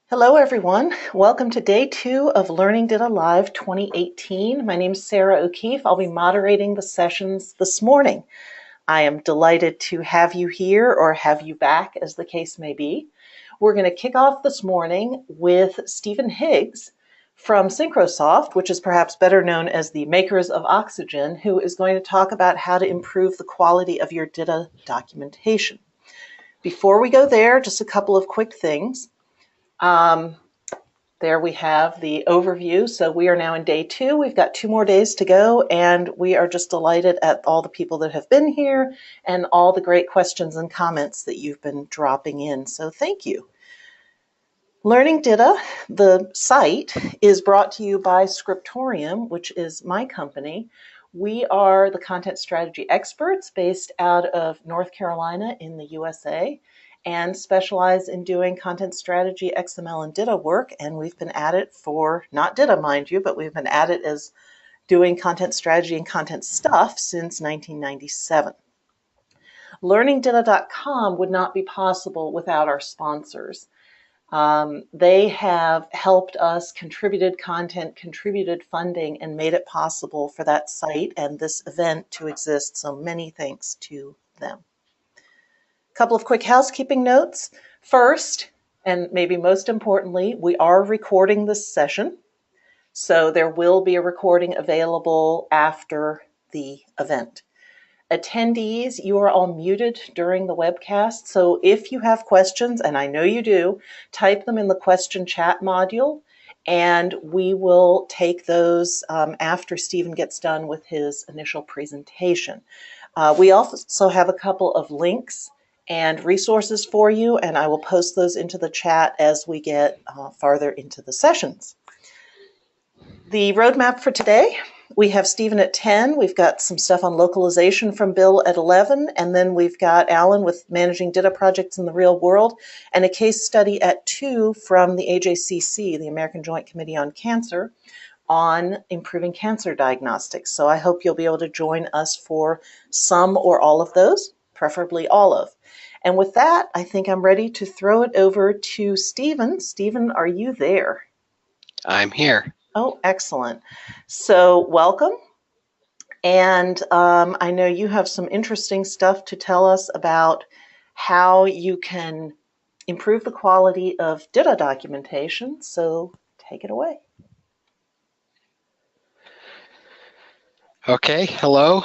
Hello, everyone. Welcome to day 2 of Learning DITA Live 2018. My name is Sarah O'Keefe. I'll be moderating the sessions this morning. I am delighted to have you here or have you back, as the case may be. We're going to kick off this morning with Stephen Higgs from Synchrosoft, which is perhaps better known as the makers of Oxygen, who is going to talk about how to improve the quality of your DITA documentation. Before we go there, just a couple of quick things. There we have the overview. So we are now in day 2. We've got 2 more days to go, and we are just delighted at all the people that have been here and all the great questions and comments that you've been dropping in. So thank you. Learning DITA, the site, is brought to you by Scriptorium, which is my company. We are the content strategy experts based out of North Carolina in the USA, and specialize in doing content strategy, XML, and DITA work. And we've been at it for, not DITA, mind you, but we've been at it as doing content strategy and content stuff since 1997. LearningDITA.com would not be possible without our sponsors. They have helped us, contributed content, contributed funding, and made it possible for that site and this event to exist. So many thanks to them. Couple of quick housekeeping notes. First, and maybe most importantly, we are recording this session, so there will be a recording available after the event. Attendees, you are all muted during the webcast, so if you have questions, and I know you do, type them in the question chat module, and we will take those after Stephen gets done with his initial presentation. We also have a couple of links and resources for you, and I will post those into the chat as we get farther into the sessions. The roadmap for today, we have Stephen at 10. We've got some stuff on localization from Bill at 11, and then we've got Alan with managing DITA projects in the real world, and a case study at 2 from the AJCC, the American Joint Committee on Cancer, on improving cancer diagnostics. So I hope you'll be able to join us for some or all of those, preferably all of. And with that, I think I'm ready to throw it over to Stephen. Stephen, are you there? I'm here. Oh, excellent. So welcome. And I know you have some interesting stuff to tell us about how you can improve the quality of DITA documentation. So take it away. Okay, hello.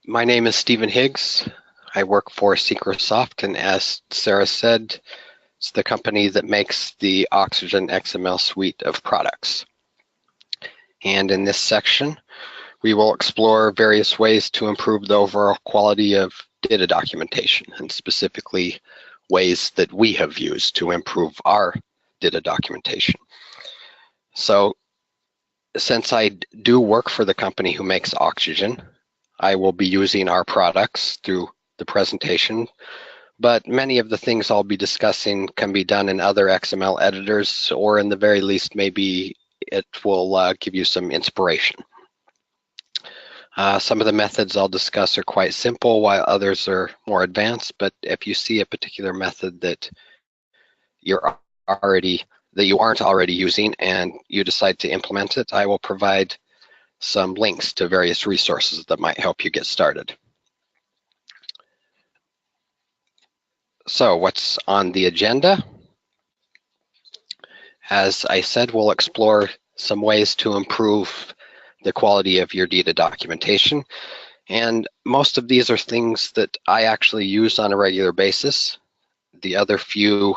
My name is Stephen Higgs. I work for Synchrosoft, and as Sarah said, it's the company that makes the Oxygen XML suite of products. And in this section, we will explore various ways to improve the overall quality of DITA documentation, and specifically ways that we have used to improve our DITA documentation. So, since I do work for the company who makes Oxygen, I will be using our products through the presentation, but many of the things I'll be discussing can be done in other XML editors, or in the very least, maybe it will give you some inspiration. Some of the methods I'll discuss are quite simple, while others are more advanced, but if you see a particular method that you aren't already using and you decide to implement it, I will provide some links to various resources that might help you get started. So what's on the agenda? As I said, we'll explore some ways to improve the quality of your DITA documentation. And most of these are things that I actually use on a regular basis. The other few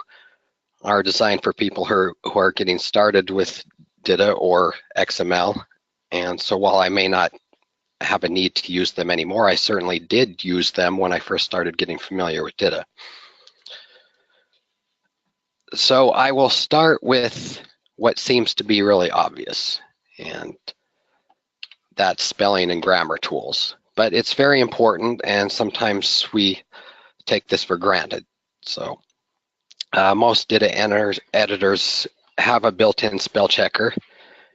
are designed for people who are getting started with DITA or XML. And so while I may not have a need to use them anymore, I certainly did use them when I first started getting familiar with DITA. So I will start with what seems to be really obvious, and that's spelling and grammar tools. But it's very important, and sometimes we take this for granted. So most DITA editors have a built-in spell checker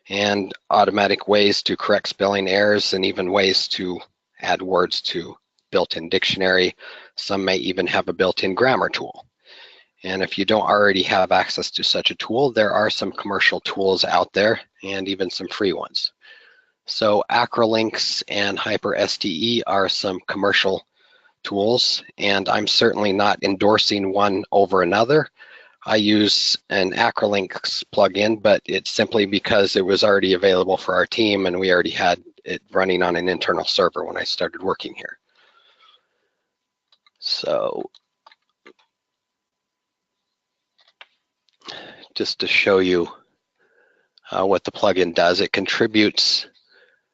and automatic ways to correct spelling errors, and even ways to add words to built-in dictionary. Some may even have a built-in grammar tool. And if you don't already have access to such a tool, there are some commercial tools out there and even some free ones. So Acrolinks and HyperSTE are some commercial tools, and I'm certainly not endorsing one over another. I use an Acrolinks plugin, but it's simply because it was already available for our team and we already had it running on an internal server when I started working here. So just to show you what the plugin does, it contributes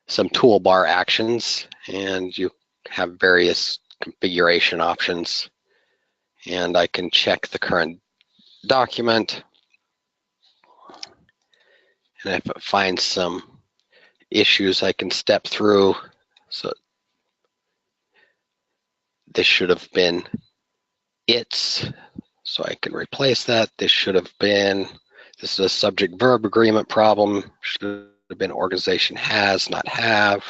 some toolbar actions, and you have various configuration options. And I can check the current document, and if it finds some issues, I can step through. So this should have been its, so I can replace that. This should have been, this is a subject verb agreement problem. Should have been organization has, not have.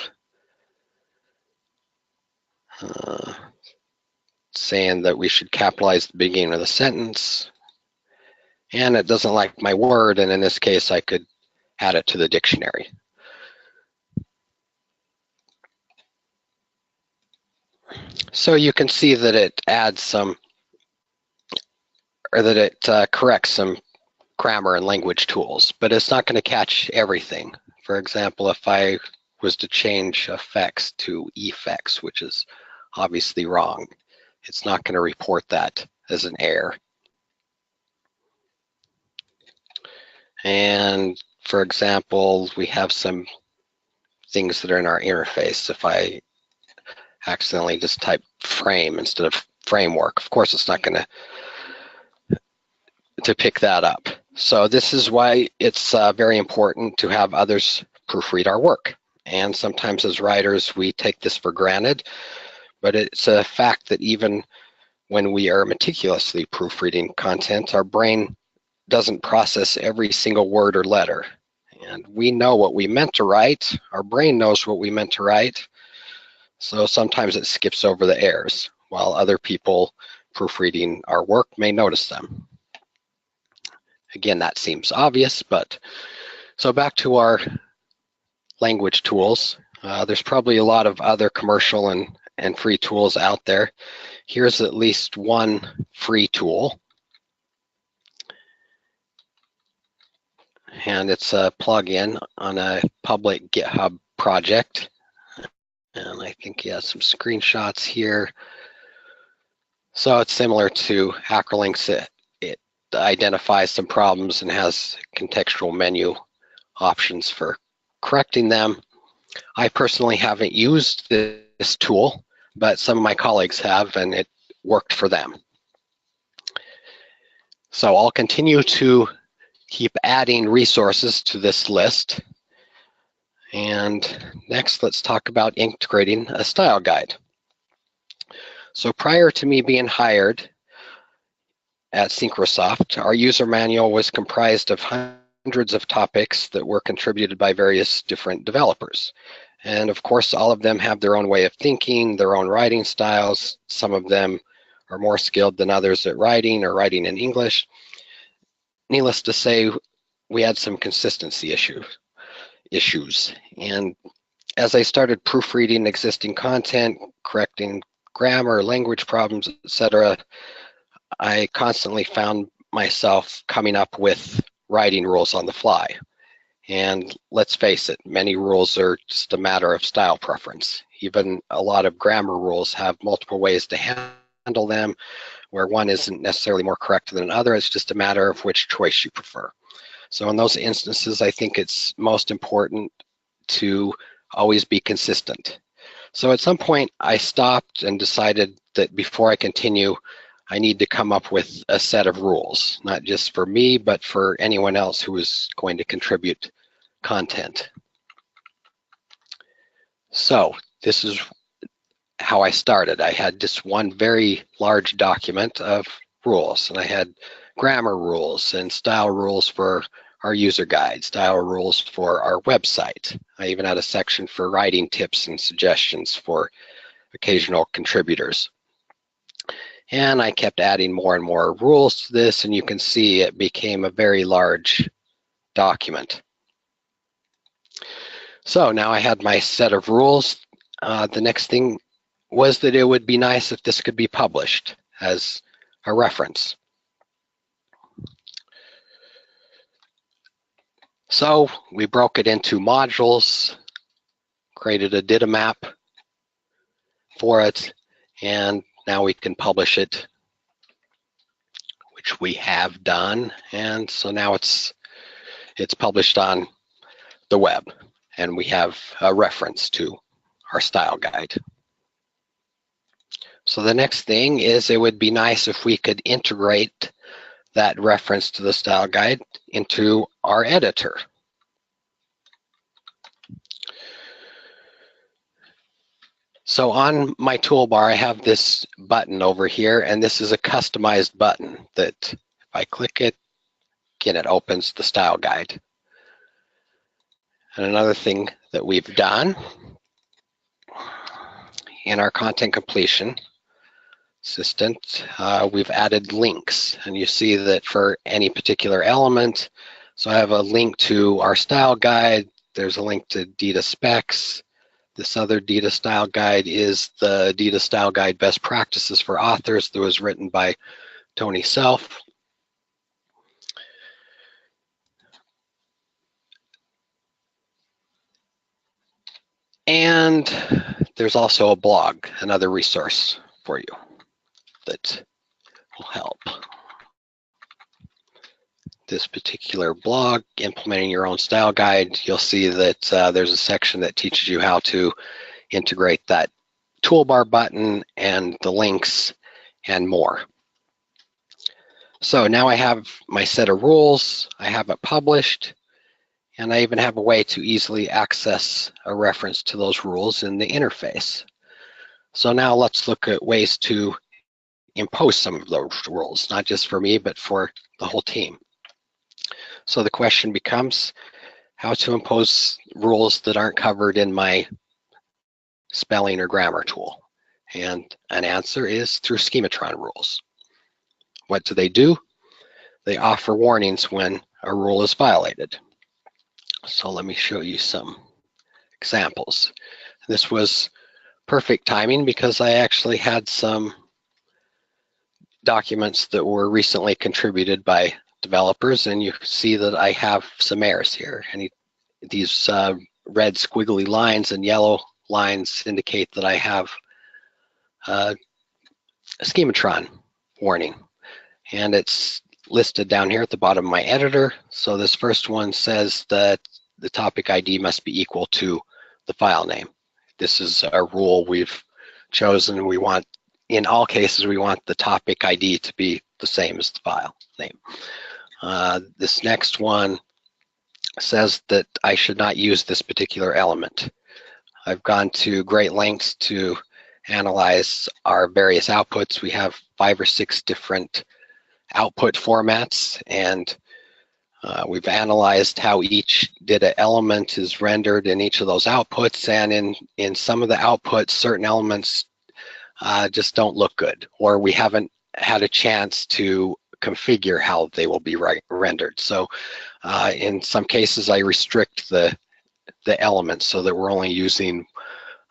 Saying that we should capitalize the beginning of the sentence. And it doesn't like my word, and in this case I could add it to the dictionary. So you can see that it adds some, or that it corrects some grammar and language tools, but it's not going to catch everything. For example, if I was to change effects to effects, which is obviously wrong, it's not going to report that as an error. And for example, we have some things that are in our interface. If I accidentally just type frame instead of framework, of course it's not going to pick that up. So this is why it's very important to have others proofread our work. And sometimes as writers we take this for granted, but it's a fact that even when we are meticulously proofreading content, our brain doesn't process every single word or letter. And we know what we meant to write, our brain knows what we meant to write, so sometimes it skips over the errors, while other people proofreading our work may notice them. Again, that seems obvious, but so back to our language tools. There's probably a lot of other commercial and free tools out there. Here's at least one free tool. And it's a plugin on a public GitHub project. And I think he has some screenshots here. So it's similar to Acrolinks. It identifies some problems and has contextual menu options for correcting them. I personally haven't used this tool, but some of my colleagues have, and it worked for them. So I'll continue to keep adding resources to this list. And next, let's talk about integrating a style guide. So prior to me being hired at Synchrosoft, our user manual was comprised of hundreds of topics that were contributed by various different developers. And of course, all of them have their own way of thinking, their own writing styles. Some of them are more skilled than others at writing or writing in English. Needless to say, we had some consistency issues. And as I started proofreading existing content, correcting grammar, language problems, etc., I constantly found myself coming up with writing rules on the fly. And let's face it, many rules are just a matter of style preference. Even a lot of grammar rules have multiple ways to handle them, where one isn't necessarily more correct than another. It's just a matter of which choice you prefer. So in those instances, I think it's most important to always be consistent. So at some point, I stopped and decided that before I continue, I need to come up with a set of rules, not just for me, but for anyone else who is going to contribute content. So this is how I started. I had just one very large document of rules, and I had grammar rules and style rules for our user guide, style rules for our website. I even had a section for writing tips and suggestions for occasional contributors. And I kept adding more and more rules to this, and you can see it became a very large document. So now I had my set of rules. The next thing was that it would be nice if this could be published as a reference. So we broke it into modules, created a DITA map for it, and now we can publish it, which we have done. And so now it's published on the web, and we have a reference to our style guide. So the next thing is, it would be nice if we could integrate that reference to the style guide into our editor. So on my toolbar, I have this button over here, and this is a customized button that if I click it, again, it opens the style guide. And another thing that we've done in our content completion assistant, we've added links, and you see that for any particular element, so I have a link to our style guide, there's a link to DITA specs. This other DITA style guide is the DITA style guide best practices for authors that was written by Tony Self. And there's also a blog, another resource for you that will help. This particular blog, Implementing Your Own Style Guide, you'll see that there's a section that teaches you how to integrate that toolbar button and the links and more. So now I have my set of rules, I have it published, and I even have a way to easily access a reference to those rules in the interface. So now let's look at ways to impose some of those rules, not just for me, but for the whole team. So the question becomes how to impose rules that aren't covered in my spelling or grammar tool. And an answer is through Schematron rules. What do? They offer warnings when a rule is violated. So let me show you some examples. This was perfect timing because I actually had some documents that were recently contributed by developers, and you see that I have some errors here. And these red squiggly lines and yellow lines indicate that I have a Schematron warning, and it's listed down here at the bottom of my editor. So this first one says that the topic ID must be equal to the file name. This is a rule we've chosen. We want, in all cases, we want the topic ID to be the same as the file name. This next one says that I should not use this particular element. I've gone to great lengths to analyze our various outputs. We have 5 or 6 different output formats, and we've analyzed how each DITA element is rendered in each of those outputs, and in some of the outputs, certain elements just don't look good, or we haven't had a chance to configure how they will be rendered. So in some cases, I restrict the elements so that we're only using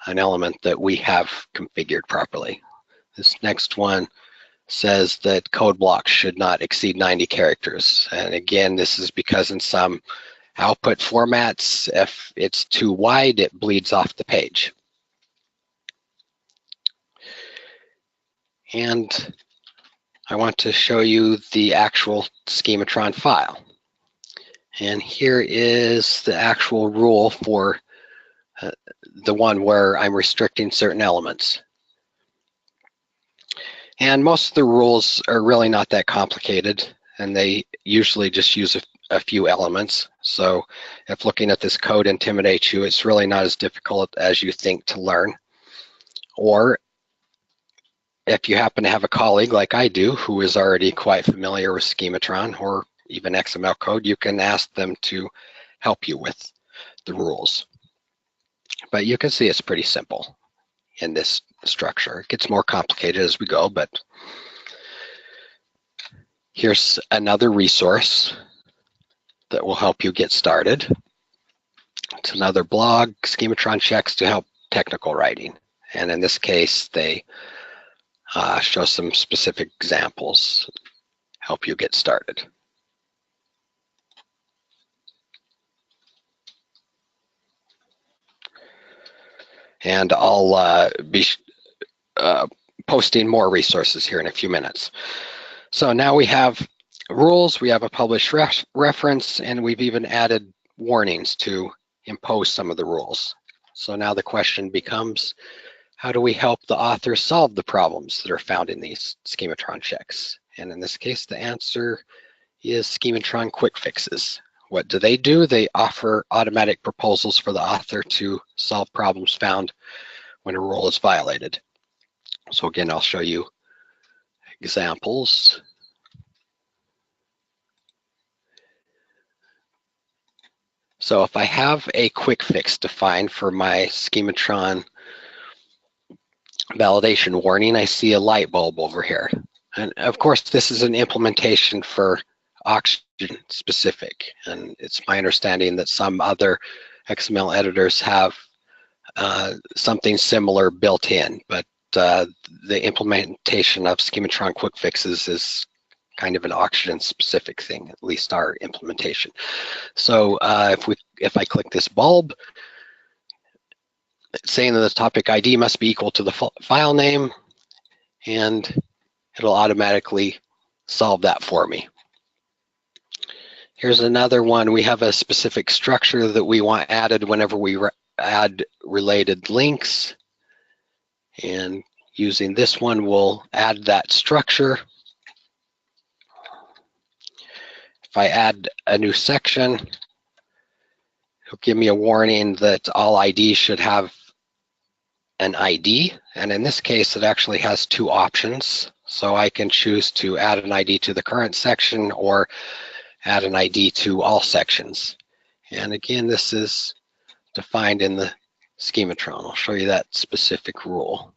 an element that we have configured properly. This next one says that code blocks should not exceed 90 characters. And again, this is because in some output formats, if it's too wide, it bleeds off the page. And I want to show you the actual Schematron file. And here is the actual rule for the one where I'm restricting certain elements. And most of the rules are really not that complicated, and they usually just use a few elements. So if looking at this code intimidates you, it's really not as difficult as you think to learn. Or if you happen to have a colleague like I do who is already quite familiar with Schematron or even XML code, you can ask them to help you with the rules. But you can see it's pretty simple. in this structure. It gets more complicated as we go, but here's another resource that will help you get started. It's another blog, Schematron checks to help technical writing. And in this case, they show some specific examples, help you get started. And I'll be posting more resources here in a few minutes. So now we have rules, we have a published reference, and we've even added warnings to impose some of the rules. So now the question becomes, how do we help the author solve the problems that are found in these Schematron checks? And in this case, the answer is Schematron QuickFixes. What do? They offer automatic proposals for the author to solve problems found when a rule is violated. So again, I'll show you examples. So if I have a quick fix defined for my Schematron validation warning, I see a light bulb over here. And of course, this is an implementation for Oxygen specific. And it's my understanding that some other XML editors have something similar built in, but the implementation of Schematron QuickFixes is kind of an Oxygen specific thing, at least our implementation. So if I click this bulb, it's saying that the topic ID must be equal to the file name, and it'll automatically solve that for me. Here's another one. We have a specific structure that we want added whenever we add related links. And using this one, we'll add that structure. If I add a new section, it'll give me a warning that all IDs should have an ID. And in this case, it actually has two options. So I can choose to add an ID to the current section or add an ID to all sections. And again, this is defined in the Schematron. I'll show you that specific rule.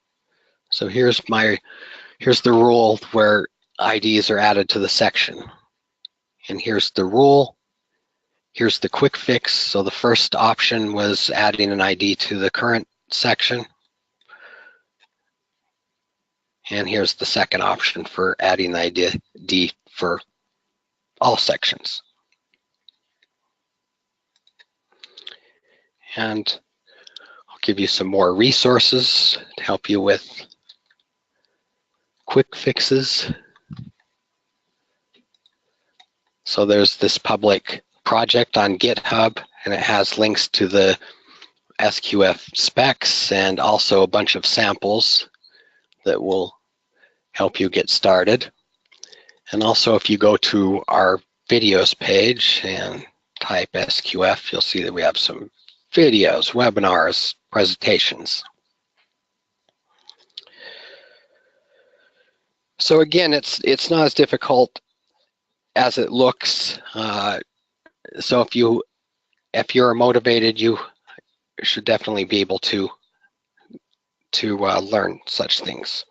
So here's the rule where IDs are added to the section. And here's the rule. Here's the quick fix. So the first option was adding an ID to the current section. And here's the second option for adding the ID for all sections. And I'll give you some more resources to help you with quick fixes. So there's this public project on GitHub, and it has links to the SQF specs and also a bunch of samples that will help you get started. And also, if you go to our videos page and type SQF, you'll see that we have some videos, webinars, presentations. So again, it's not as difficult as it looks. So if you're motivated, you should definitely be able to learn such things.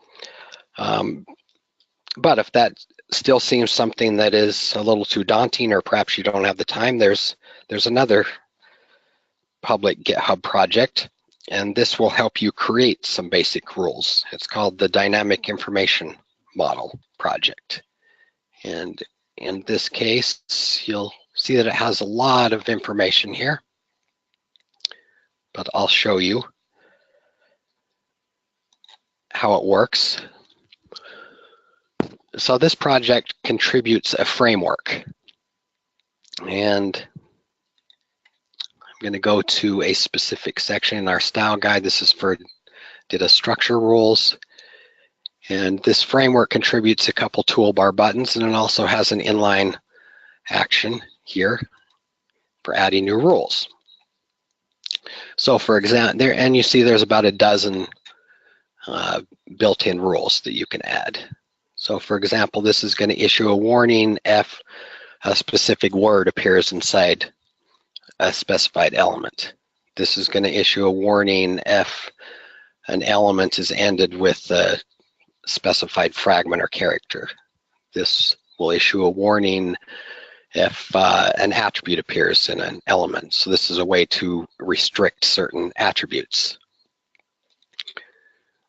But if that still seems something that is a little too daunting, or perhaps you don't have the time, there's another public GitHub project, and this will help you create some basic rules. It's called the Dynamic Information Model project. And in this case, you'll see that it has a lot of information here, but I'll show you how it works. So this project contributes a framework, and I'm going to go to a specific section in our style guide. This is for DITA structure rules, and this framework contributes a couple toolbar buttons, and it also has an inline action here for adding new rules. So for example, there, and you see there's about a dozen built-in rules that you can add. So for example, this is going to issue a warning if a specific word appears inside a specified element. This is going to issue a warning if an element is ended with a specified fragment or character. This will issue a warning if an attribute appears in an element. So this is a way to restrict certain attributes.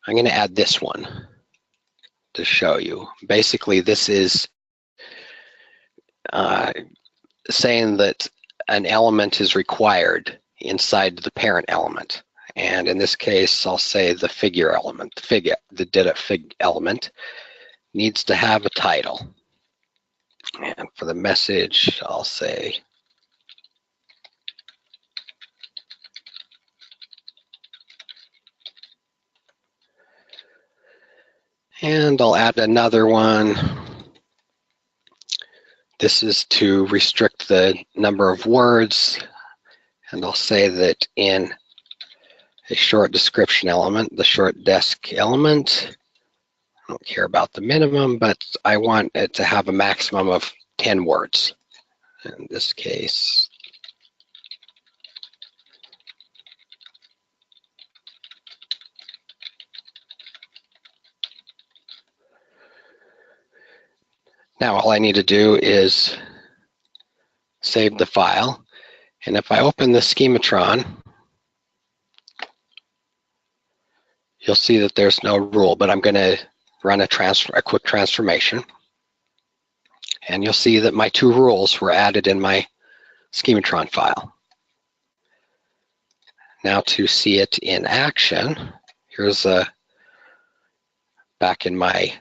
I'm going to add this one to show you. Basically, this is saying that an element is required inside the parent element. And in this case, I'll say the figure element, the DITA fig element needs to have a title. And for the message, I'll say and I'll add another one. This is to restrict the number of words, and I'll say that in a short description element, the short desk element, I don't care about the minimum, but I want it to have a maximum of 10 words. In this case, now all I need to do is save the file. And if I open the Schematron, you'll see that there's no rule, but I'm going to run a quick transformation. And you'll see that my two rules were added in my Schematron file. Now to see it in action, here's back in my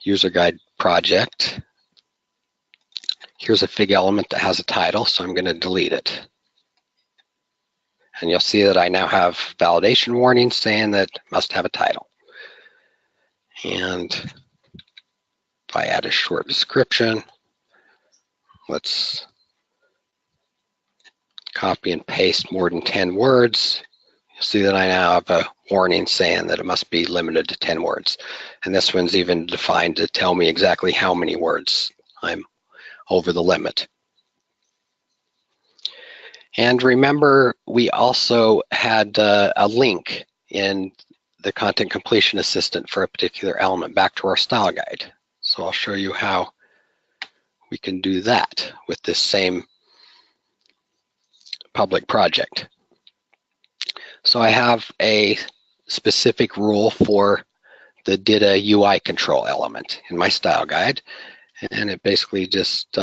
user guide project. Here's a fig element that has a title, so I'm going to delete it. And you'll see that I now have validation warnings saying that it must have a title. And if I add a short description, let's copy and paste more than 10 words. You'll see that I now have a warning saying that it must be limited to 10 words. And this one's even defined to tell me exactly how many words I'm over the limit. And remember, we also had a link in the Content Completion Assistant for a particular element back to our style guide. So I'll show you how we can do that with this same public project. So I have a specific rule for the DITA UI control element in my style guide, and it basically just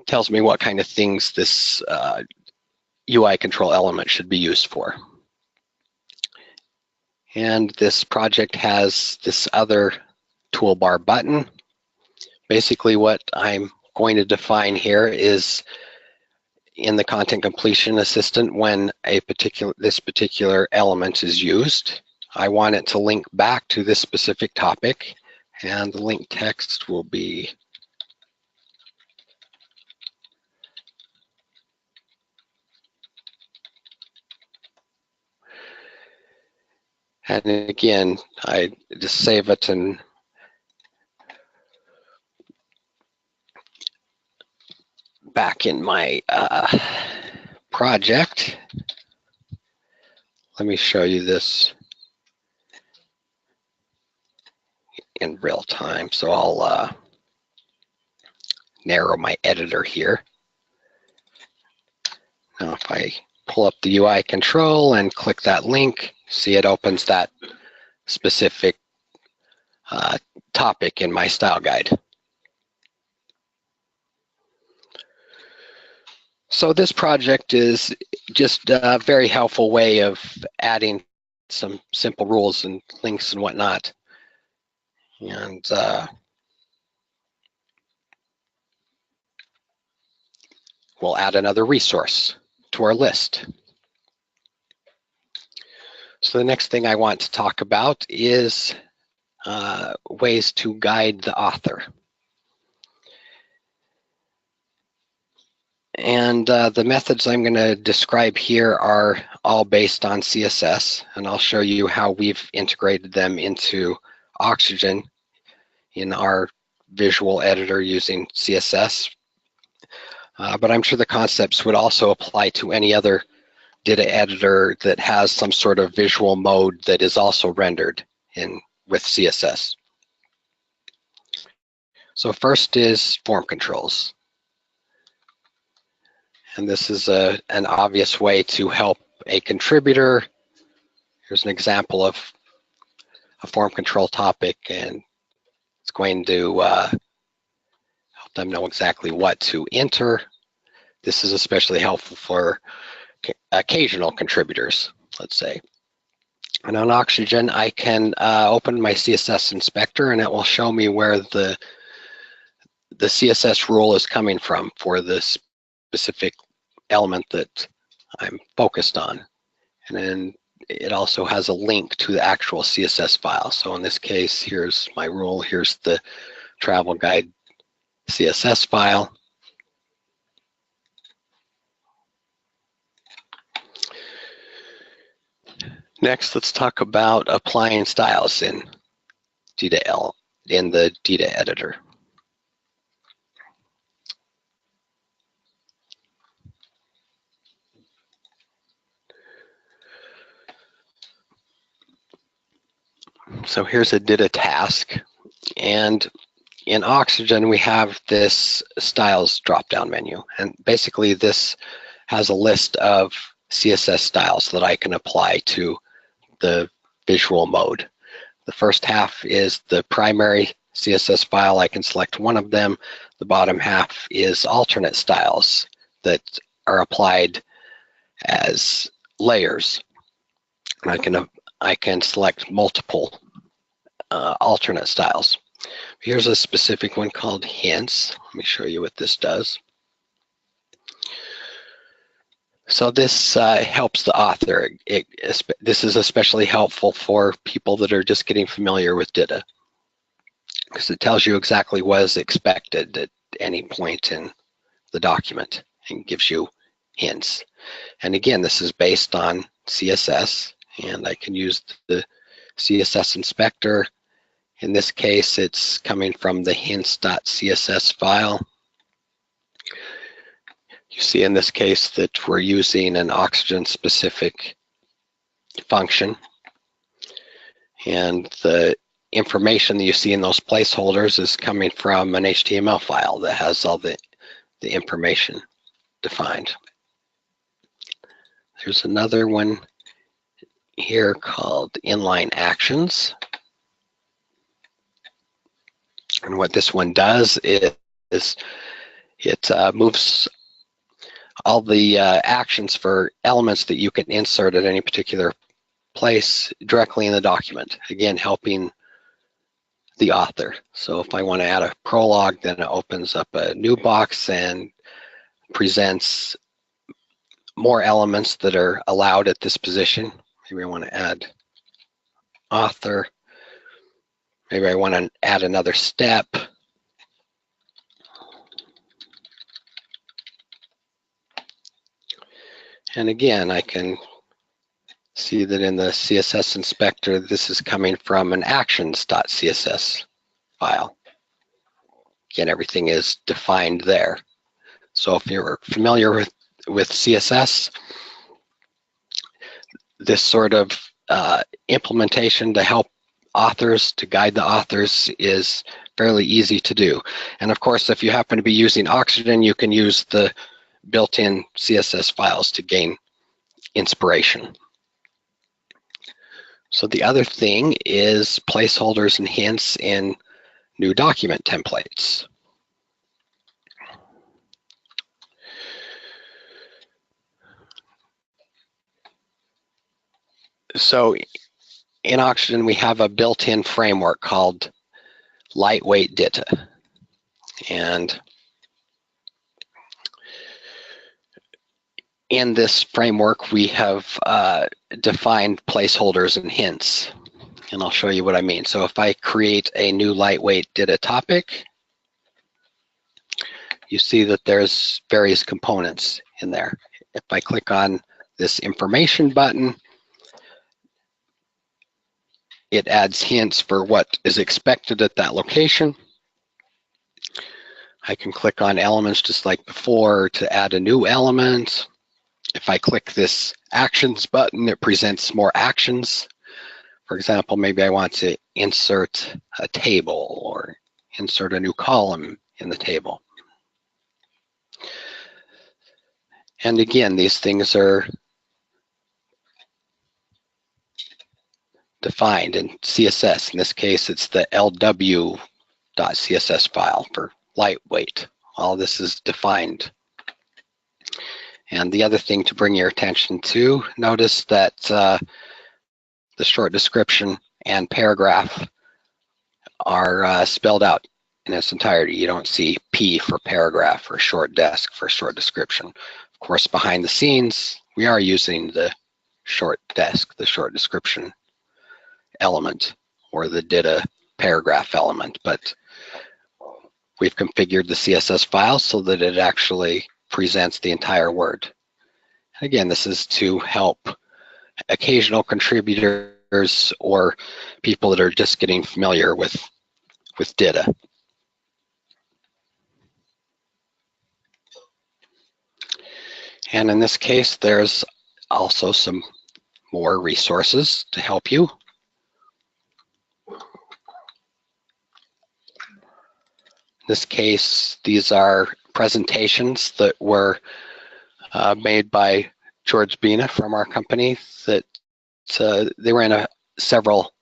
tells me what kind of things this UI control element should be used for. And this project has this other toolbar button. Basically what I'm going to define here is in the Content Completion Assistant when this particular element is used, I want it to link back to this specific topic, and the link text will be and again, I just save it and back in my project. Let me show you this in real time. So I'll narrow my editor here. Now if I pull up the UI control and click that link, see it opens that specific topic in my style guide. So this project is just a very helpful way of adding some simple rules and links and whatnot. And we'll add another resource to our list. So the next thing I want to talk about is ways to guide the author. And the methods I'm going to describe here are all based on CSS, and I'll show you how we've integrated them into Oxygen in our visual editor using CSS. But I'm sure the concepts would also apply to any other DITA editor that has some sort of visual mode that is also rendered with CSS. So first is form controls. And this is an obvious way to help a contributor. Here's an example of a form control topic, and it's going to help them know exactly what to enter. This is especially helpful for occasional contributors, let's say. And on Oxygen, I can open my CSS inspector, and it will show me where the CSS rule is coming from for the specific element that I'm focused on. And then it also has a link to the actual CSS file. So in this case, here's my rule, here's the travel guide CSS file. Next, let's talk about applying styles in the DITA editor. So here's a DITA task, and in Oxygen we have this styles drop-down menu, and basically this has a list of CSS styles that I can apply to the visual mode. The first half is the primary CSS file. I can select one of them. The bottom half is alternate styles that are applied as layers. And I can select multiple alternate styles. Here's a specific one called Hints. Let me show you what this does. So this helps the author. This is especially helpful for people that are just getting familiar with DITA, because it tells you exactly what is expected at any point in the document and gives you hints. And again, this is based on CSS, and I can use the CSS inspector. In this case, it's coming from the hints.css file. You see in this case that we're using an Oxygen specific function, and the information that you see in those placeholders is coming from an HTML file that has all the information defined. There's another one here called inline actions, and what this one does is it moves all the actions for elements that you can insert at any particular place directly in the document, again helping the author. So if I want to add a prologue, then it opens up a new box and presents more elements that are allowed at this position. Maybe I want to add author. Maybe I want to add another step. And again, I can see that in the CSS inspector, this is coming from an actions.css file. Again, everything is defined there. So if you're familiar with CSS, this sort of implementation to help authors, to guide the authors, is fairly easy to do. And of course, if you happen to be using Oxygen, you can use the built-in CSS files to gain inspiration. So the other thing is placeholders and hints in new document templates. So in Oxygen, we have a built-in framework called Lightweight DITA. And in this framework, we have defined placeholders and hints. And I'll show you what I mean. So if I create a new lightweight DITA topic, you see that there's various components in there. If I click on this information button, it adds hints for what is expected at that location. I can click on elements just like before to add a new element. If I click this actions button, it presents more actions. For example, maybe I want to insert a table or insert a new column in the table. And again, these things are defined in CSS. In this case, it's the lw.css file for lightweight. All this is defined. And the other thing to bring your attention to, notice that the short description and paragraph are spelled out in its entirety. You don't see P for paragraph or short desk for short description. Of course, behind the scenes, we are using the short desk, the short description element, or the DITA paragraph element, but we've configured the CSS file so that it actually presents the entire word. Again, this is to help occasional contributors or people that are just getting familiar with DITA. And in this case, there's also some more resources to help you. In this case, these are presentations that were made by George Bina from our company. That they were in several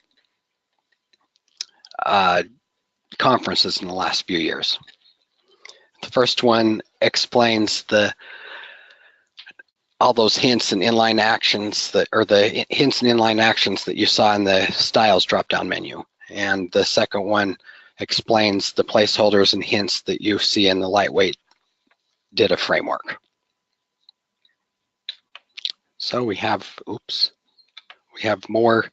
conferences in the last few years. The first one explains all those hints and inline actions that, or the hints and inline actions that you saw in the styles drop-down menu. And the second one explains the placeholders and hints that you see in the lightweight DITA framework. So we have more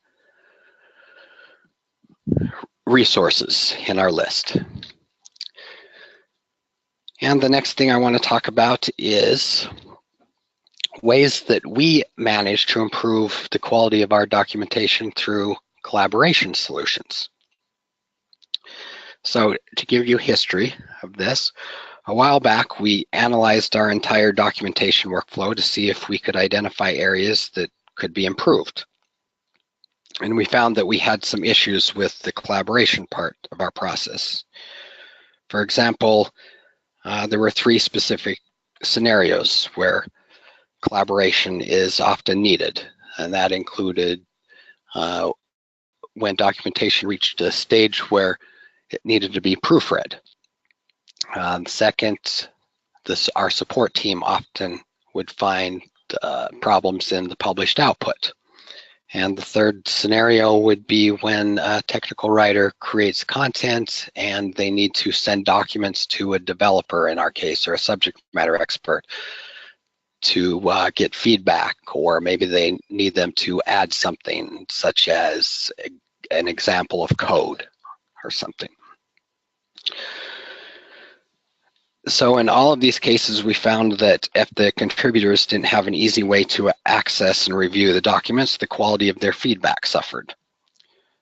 resources in our list. And the next thing I want to talk about is ways that we manage to improve the quality of our documentation through collaboration solutions. So to give you history of this, a while back we analyzed our entire documentation workflow to see if we could identify areas that could be improved. And we found that we had some issues with the collaboration part of our process. For example, there were 3 specific scenarios where collaboration is often needed, and that included when documentation reached a stage where it needed to be proofread. Second, our support team often would find problems in the published output. And the third scenario would be when a technical writer creates content and they need to send documents to a developer, in our case, or a subject matter expert, to get feedback, or maybe they need them to add something such as an example of code or something. So in all of these cases, we found that if the contributors didn't have an easy way to access and review the documents, the quality of their feedback suffered.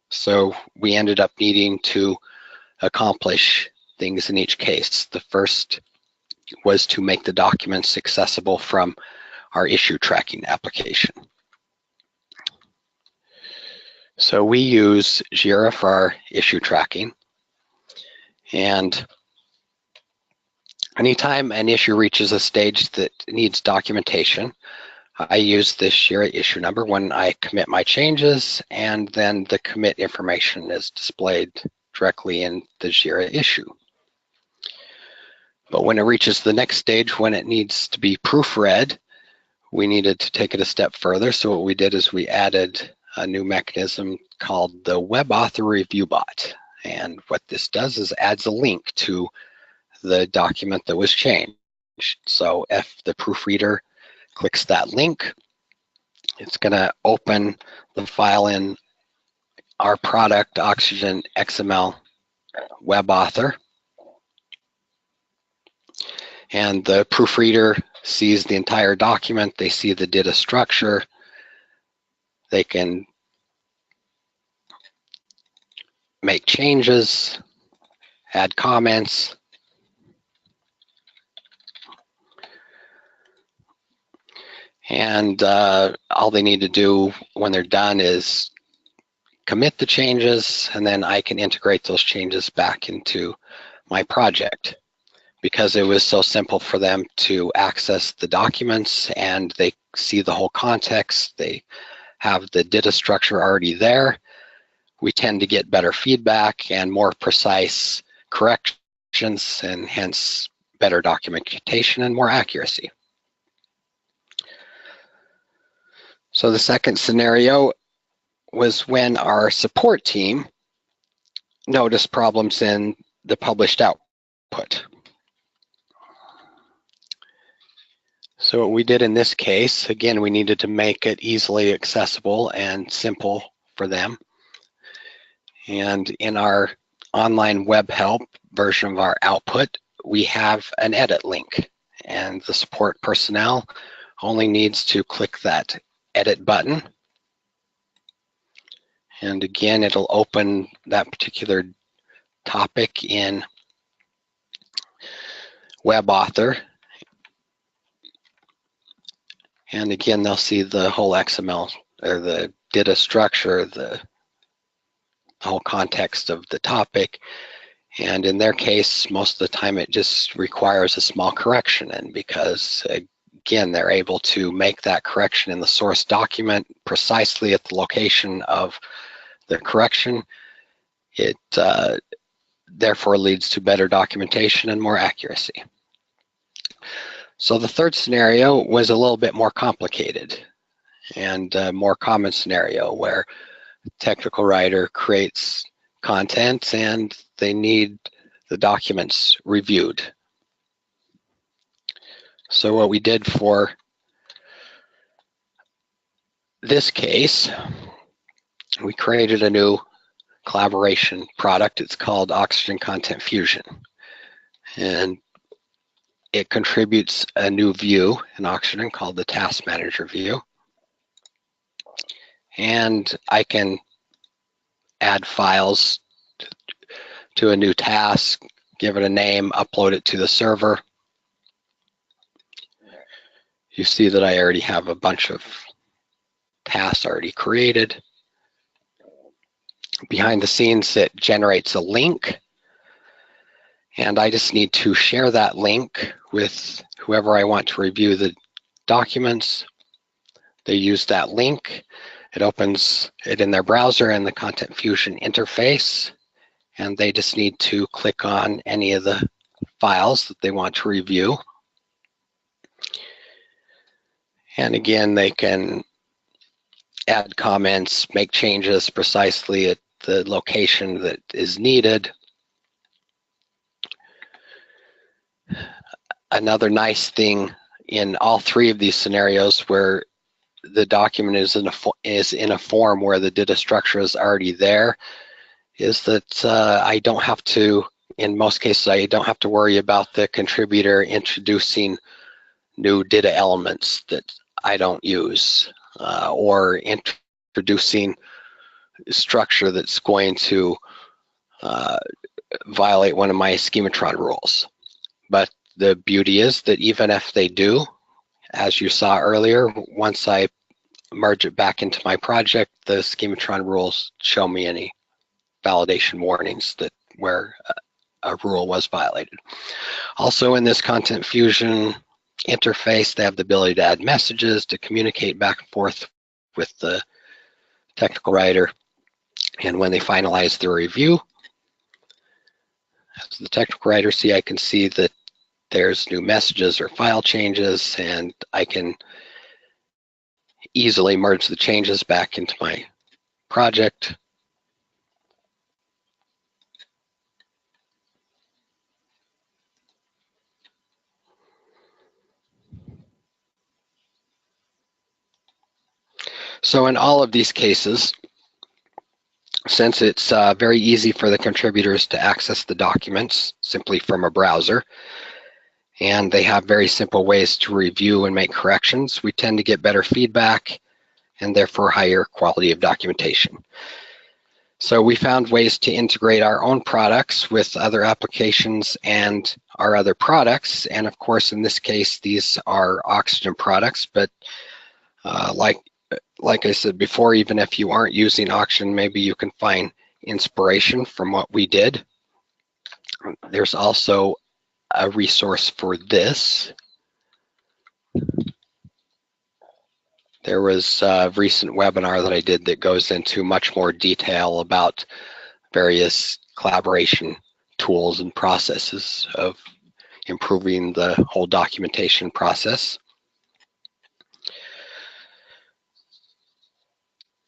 So we ended up needing to accomplish things in each case. The first was to make the documents accessible from our issue tracking application. So we use Jira for our issue tracking, and anytime an issue reaches a stage that needs documentation, I use this Jira issue number when I commit my changes, and then the commit information is displayed directly in the Jira issue. But when it reaches the next stage, when it needs to be proofread, we needed to take it a step further. So what we did is we added a new mechanism called the Web Author Review Bot. And what this does is adds a link to the document that was changed. So if the proofreader clicks that link, it's going to open the file in our product, Oxygen XML Web Author. And the proofreader sees the entire document. They see the DITA structure. They can make changes, add comments, And all they need to do when they're done is commit the changes, and then I can integrate those changes back into my project. Because it was so simple for them to access the documents and they see the whole context, they have the DITA structure already there, we tend to get better feedback and more precise corrections, and hence better documentation and more accuracy. So the second scenario was when our support team noticed problems in the published output. So what we did in this case, again, we needed to make it easily accessible and simple for them. And in our online web help version of our output, we have an edit link, and the support personnel only needs to click that edit button. And again, it'll open that particular topic in WebAuthor. And again, they'll see the whole XML or the DITA structure, the whole context of the topic. And in their case, most of the time it just requires a small correction. And because, again, they're able to make that correction in the source document precisely at the location of the correction, it therefore leads to better documentation and more accuracy. So the third scenario was a little bit more complicated and a more common scenario where a technical writer creates content and they need the documents reviewed. So what we did for this case, we created a new collaboration product. It's called Oxygen Content Fusion. And it contributes a new view in Oxygen called the Task Manager view. And I can add files to a new task, give it a name, upload it to the server. You see that I already have a bunch of tasks already created. Behind the scenes, it generates a link. And I just need to share that link with whoever I want to review the documents. They use that link. It opens it in their browser and the Content Fusion interface. And they just need to click on any of the files that they want to review. And again, they can add comments, make changes precisely at the location that is needed. Another nice thing in all three of these scenarios where the document is in a form where the DITA structure is already there is that I don't have to, in most cases, I don't have to worry about the contributor introducing new DITA elements that I don't use or introducing structure that's going to violate one of my Schematron rules. But the beauty is that even if they do, as you saw earlier, once I merge it back into my project, the Schematron rules show me any validation warnings that where a rule was violated. Also in this Content Fusion interface, they have the ability to add messages, to communicate back and forth with the technical writer. And when they finalize the review, as the technical writer see, I can see that there's new messages or file changes, and I can easily merge the changes back into my project. So in all of these cases, since it's very easy for the contributors to access the documents simply from a browser, and they have very simple ways to review and make corrections, we tend to get better feedback and therefore higher quality of documentation. So we found ways to integrate our own products with other applications and our other products. And of course, in this case, these are Oxygen products, but Like I said before, even if you aren't using Oxygen, maybe you can find inspiration from what we did. There's also a resource for this. There was a recent webinar that I did that goes into much more detail about various collaboration tools and processes of improving the whole documentation process.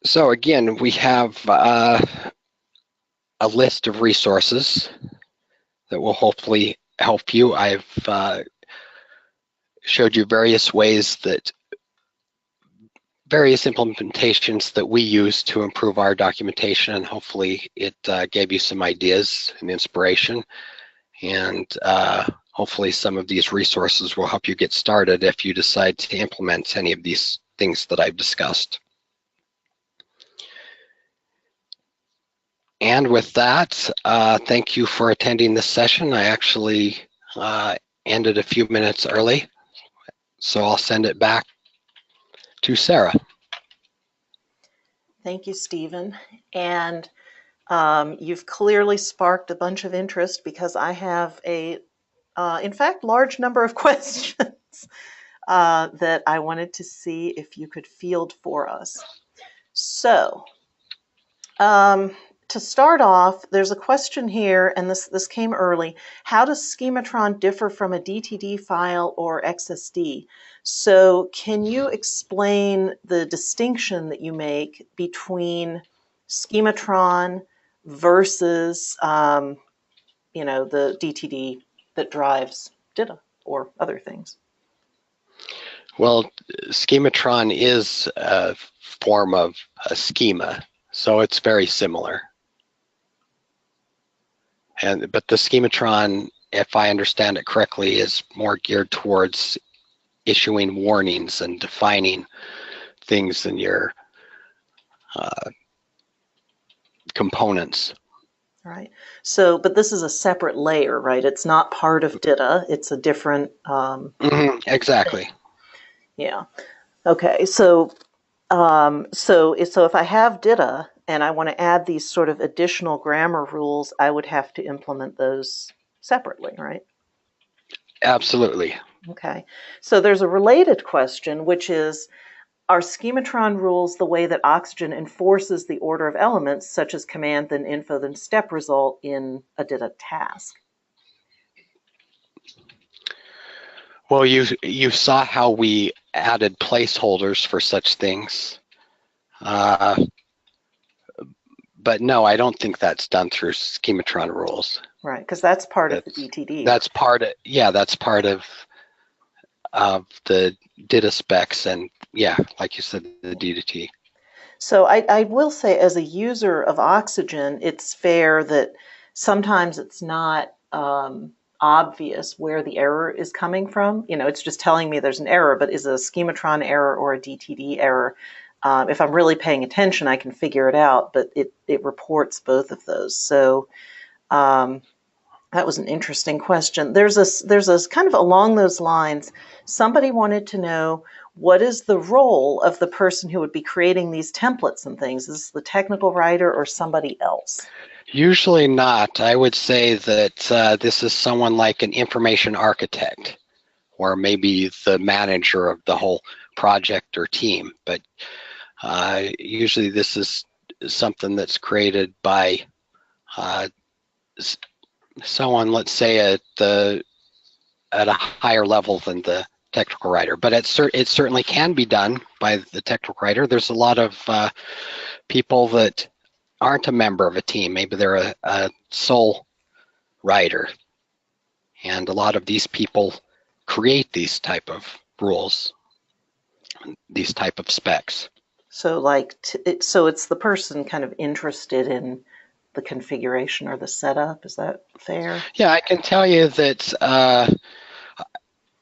So again, we have a list of resources that will hopefully help you. I've showed you various ways that various implementations that we use to improve our documentation, and hopefully it gave you some ideas and inspiration, and hopefully some of these resources will help you get started if you decide to implement any of these things that I've discussed. And with that, thank you for attending this session. I actually ended a few minutes early, so I'll send it back to Sarah. Thank you, Stephen. And you've clearly sparked a bunch of interest because I have a, in fact, large number of questions that I wanted to see if you could field for us. So, to start off, there's a question here, and this came early. How does Schematron differ from a DTD file or XSD? So can you explain the distinction that you make between Schematron versus, you know, the DTD that drives DITA or other things? Well, Schematron is a form of a schema, so it's very similar. But the Schematron, if I understand it correctly, is more geared towards issuing warnings and defining things in your components. Right. So, but this is a separate layer, right? It's not part of DITA. It's a different. Exactly. Thing. Yeah. Okay. So, so if I have DITA and I want to add these sort of additional grammar rules, I would have to implement those separately, right? Absolutely. Okay. So there's a related question, which is, are Schematron rules the way that Oxygen enforces the order of elements, such as command, then info, then step result in a DITA task? Well, you saw how we added placeholders for such things. But no, I don't think that's done through Schematron rules. Right, because that's part of the DTD. That's part of, yeah, that's part of the DITA specs, and yeah, like you said, the DDT. So I will say, as a user of Oxygen, it's fair that sometimes it's not obvious where the error is coming from. You know, it's just telling me there's an error, but is a Schematron error or a DTD error? If I'm really paying attention, I can figure it out, but it reports both of those. So that was an interesting question. There's a kind of along those lines, somebody wanted to know, what is the role of the person who would be creating these templates and things? Is this the technical writer or somebody else? Usually not. I would say that this is someone like an information architect, or maybe the manager of the whole project or team. But usually this is something that's created by someone, let's say at a higher level than the technical writer. But it certainly can be done by the technical writer. There's a lot of people that aren't a member of a team. Maybe they're a sole writer, and a lot of these people create these type of rules, these type of specs. So like, so it's the person kind of interested in the configuration or the setup. Is that fair? Yeah, I can tell you that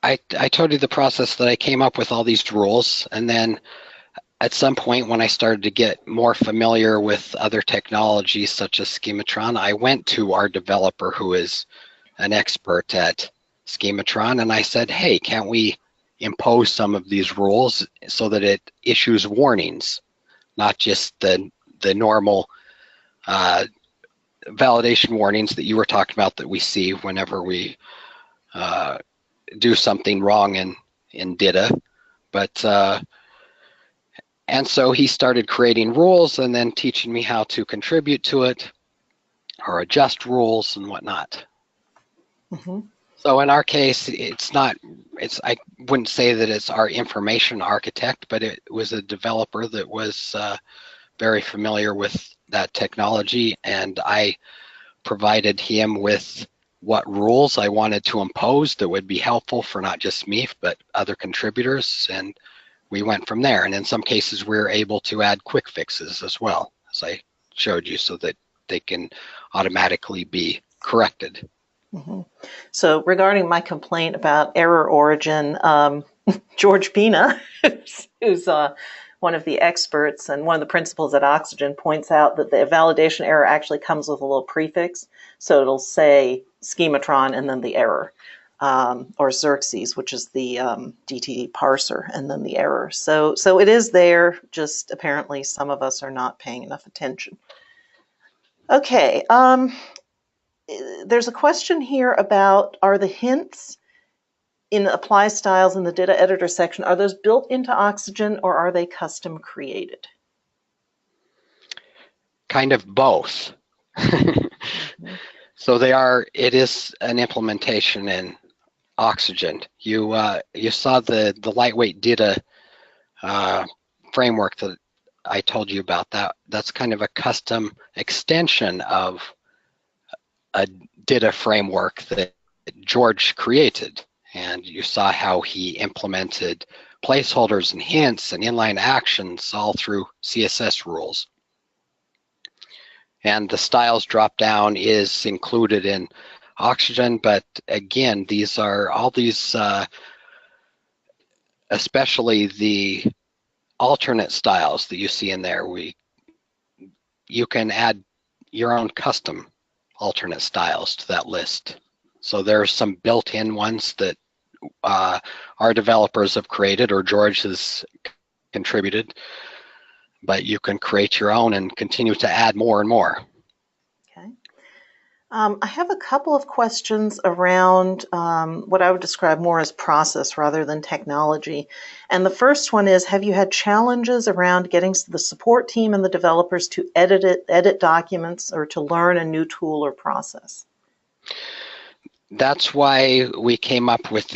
I told you the process that I came up with all these rules, and then at some point when I started to get more familiar with other technologies such as Schematron, I went to our developer who is an expert at Schematron, and I said, hey, can't we impose some of these rules so that it issues warnings, not just the normal validation warnings that you were talking about that we see whenever we do something wrong in DITA. But and so he started creating rules and then teaching me how to contribute to it or adjust rules and whatnot. Mm-hmm. So in our case, I wouldn't say that it's our information architect, but it was a developer that was very familiar with that technology, and I provided him with what rules I wanted to impose that would be helpful for not just me, but other contributors, and we went from there. And in some cases, we're able to add quick fixes as well, as I showed you, so that they can automatically be corrected. Mm-hmm. So regarding my complaint about error origin, George Pina, who's one of the experts and one of the principals at Oxygen, points out that the validation error actually comes with a little prefix. So it'll say Schematron and then the error, or Xerxes, which is the DTD parser, and then the error. So it is there, just apparently some of us are not paying enough attention. Okay. There's a question here about, are the hints in apply styles in the DITA editor section, are those built into Oxygen or are they custom created? Kind of both. Mm-hmm. So it is an implementation in Oxygen. You saw the lightweight DITA framework that I told you about. That's kind of a custom extension of a DITA framework that George created, and you saw how he implemented placeholders and hints and inline actions all through CSS rules. And the styles drop-down is included in Oxygen, but again, these are all these, especially the alternate styles that you see in there. You can add your own custom alternate styles to that list. So there are some built-in ones that our developers have created or George has contributed, but you can create your own and continue to add more and more. Okay. I have a couple of questions around what I would describe more as process rather than technology. And the first one is, have you had challenges around getting the support team and the developers to edit documents or to learn a new tool or process? That's why we came up with,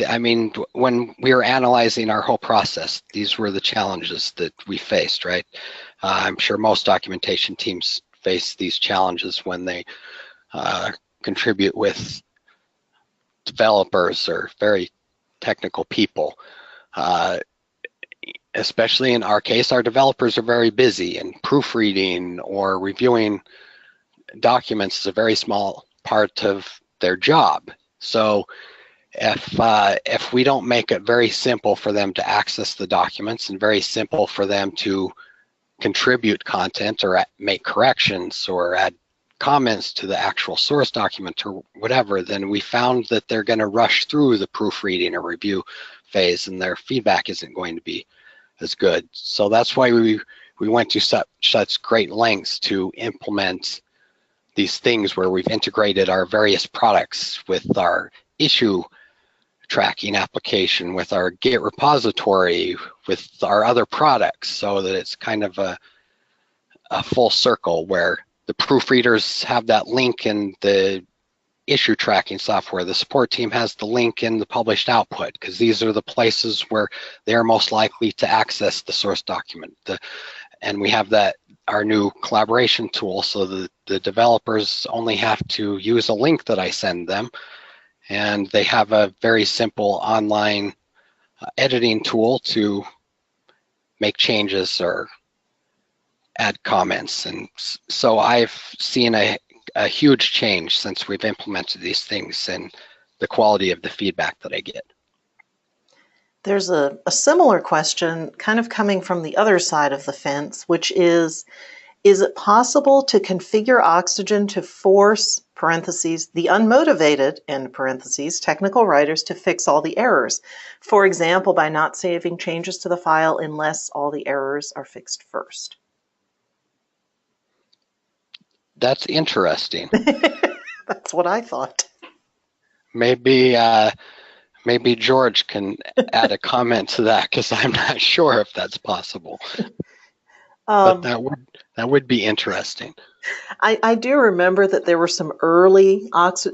when we were analyzing our whole process, these were the challenges that we faced, right? I'm sure most documentation teams face these challenges when they contribute with developers or very technical people. Especially in our case, our developers are very busy, and proofreading or reviewing documents is a very small part of their job. So if we don't make it very simple for them to access the documents and very simple for them to contribute content or make corrections or add comments to the actual source document or whatever, then we found that they're going to rush through the proofreading or review phase and their feedback isn't going to be as good. So that's why we went to such great lengths to implement these things where we've integrated our various products with our issue tracking application, with our Git repository, with our other products, so that it's kind of a full circle where the proofreaders have that link in the issue tracking software. The support team has the link in the published output, because these are the places where they're most likely to access the source document. And we have our new collaboration tool, so the developers only have to use a link that I send them, and they have a very simple online editing tool to make changes or add comments. And so I've seen a huge change since we've implemented these things and the quality of the feedback that I get. There's a similar question kind of coming from the other side of the fence, which is, Is it possible to configure Oxygen to force, parentheses, the unmotivated, end parentheses, technical writers to fix all the errors? For example, by not saving changes to the file unless all the errors are fixed first. That's interesting. That's what I thought. Maybe maybe George can add a comment to that, because I'm not sure if that's possible. But that would be interesting. I do remember that there were some early, not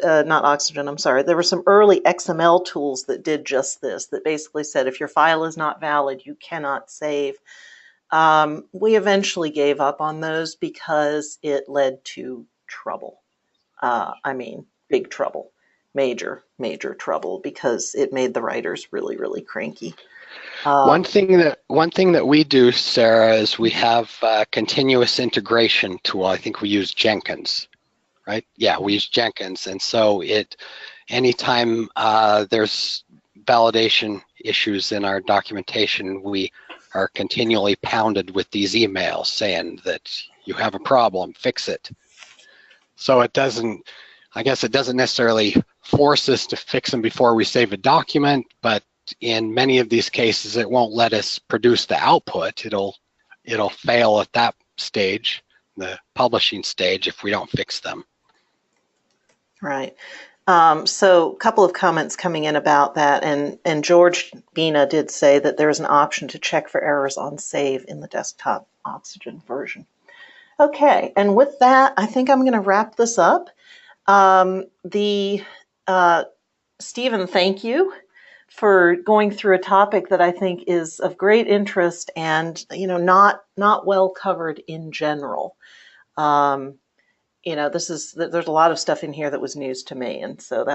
Oxygen, I'm sorry, there were some early XML tools that did just this, that basically said if your file is not valid, you cannot save. We eventually gave up on those because it led to trouble. I mean, big trouble, major trouble, because it made the writers really, really cranky. One thing that we do, Sarah, is we have a continuous integration tool. I think we use Jenkins, right? Yeah, we use Jenkins, and so anytime there's validation issues in our documentation, we are continually pounded with these emails saying that you have a problem, fix it. So it doesn't, I guess it doesn't necessarily force us to fix them before we save a document, but in many of these cases, it won't let us produce the output. It'll fail at that stage, the publishing stage, if we don't fix them. Right. So a couple of comments coming in about that, and George Bina did say that there is an option to check for errors on save in the desktop Oxygen version. Okay, and with that, I think I'm going to wrap this up. Stephen, thank you for going through a topic that I think is of great interest and not well covered in general. There's a lot of stuff in here that was news to me, and so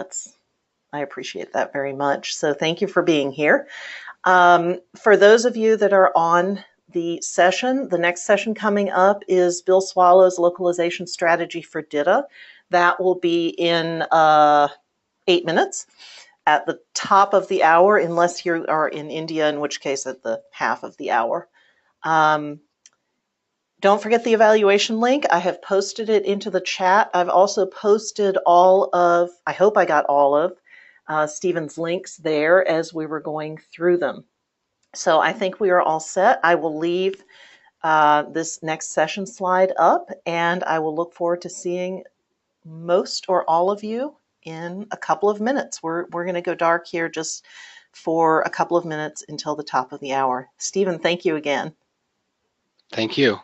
I appreciate that very much. So thank you for being here. For those of you that are on the session, the next session coming up is Bill Swallow's localization strategy for DITA. That will be in 8 minutes at the top of the hour, unless you are in India, in which case at the half of the hour. Don't forget the evaluation link. I have posted it into the chat. I've also posted I hope I got all of Stephen's links there as we were going through them. So I think we are all set. I will leave this next session slide up, and I will look forward to seeing most or all of you in a couple of minutes. We're going to go dark here just for a couple of minutes until the top of the hour. Stephen, thank you again. Thank you.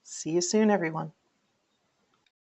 See you soon, everyone.